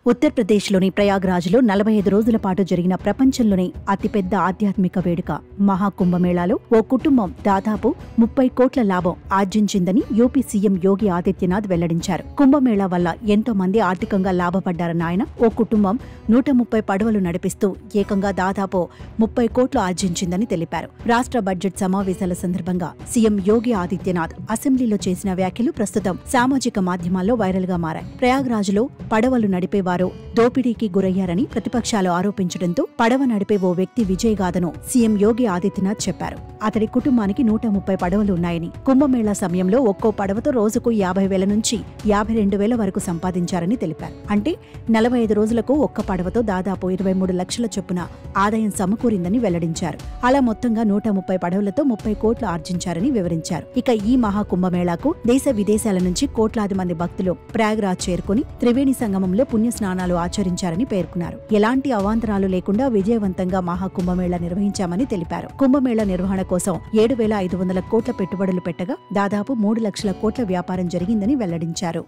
ఉత్తరప్రదేశ్లోని ప్రయాగ్రాజ్లో 45 రోజుల పాటు జరిగిన ప్రపంచంలోనే అతిపెద్ద ఆధ్యాత్మిక వేడుక మహాకుంభమేళాలో ఓ కుటుంబం దాదాపు 30 కోట్ల లాభం ఆర్జించిందని యూపీ సీఎం యోగి ఆదిత్యనాథ్ వెల్లడించారు. కుంభమేళా వల్ల ఎంతో మంది ఆర్థికంగా లాభపడ్డారన్న ఆయన ఓ కుటుంబం 130 పడవలు నడిపిస్తూ ఏకంగా దాదాపు 30 కోట్లు ఆర్జించిందని తెలిపారు. రాష్ట్ర బడ్జెట్ సమావేశాల సందర్భంగా సీఎం యోగి ఆదిత్యనాథ్ అసెంబ్లీలో చేసిన వ్యాఖ్యలు ప్రస్తుతం సామాజిక మాధ్యమాల్లో వైరల్ గా మారాయి. ప్రయాగ్రాజ్లో పడవలు నడిపేవారు దోపిడీకి గురయ్యారని ప్రతిపక్షాలు ఆరోపించడంతో పడవ నడిపే ఓ వ్యక్తి విజయగాథను సీఎం యోగి ఆదిత్యనాథ్ చెప్పారు. అతడి కుటుంబానికి 130 పడవలు ఉన్నాయని, కుంభమేళా సమయంలో ఒక్కో పడవతో రోజుకు 50,000 నుంచి 52,000 వరకు సంపాదించారని తెలిపారు. అంటే 45 రోజులకు ఒక్క పడవతో దాదాపు 23 లక్షల చొప్పున ఆదాయం సమకూరిందని వెల్లడించారు. అలా మొత్తంగా 130 పడవలతో 30 కోట్లు ఆర్జించారని వివరించారు. ఇక ఈ మహాకుంభమేళాకు దేశ విదేశాల నుంచి కోట్లాది మంది భక్తులు ప్రయాగ్రాజ్ చేరుకుని త్రివేణి సంగమంలో పుణ్యస్నానాలు ఆచరించారని పేర్కొన్నారు. ఎలాంటి అవాంతరాలు లేకుండా విజయవంతంగా మహాకుంభమేళా నిర్వహించామని తెలిపారు. కుంభమేళా నిర్వహణ కోసం 7,500 కోట్ల పెట్టుబడులు పెట్టగా దాదాపు 3 లక్షల కోట్ల వ్యాపారం జరిగిందని వెల్లడించారు.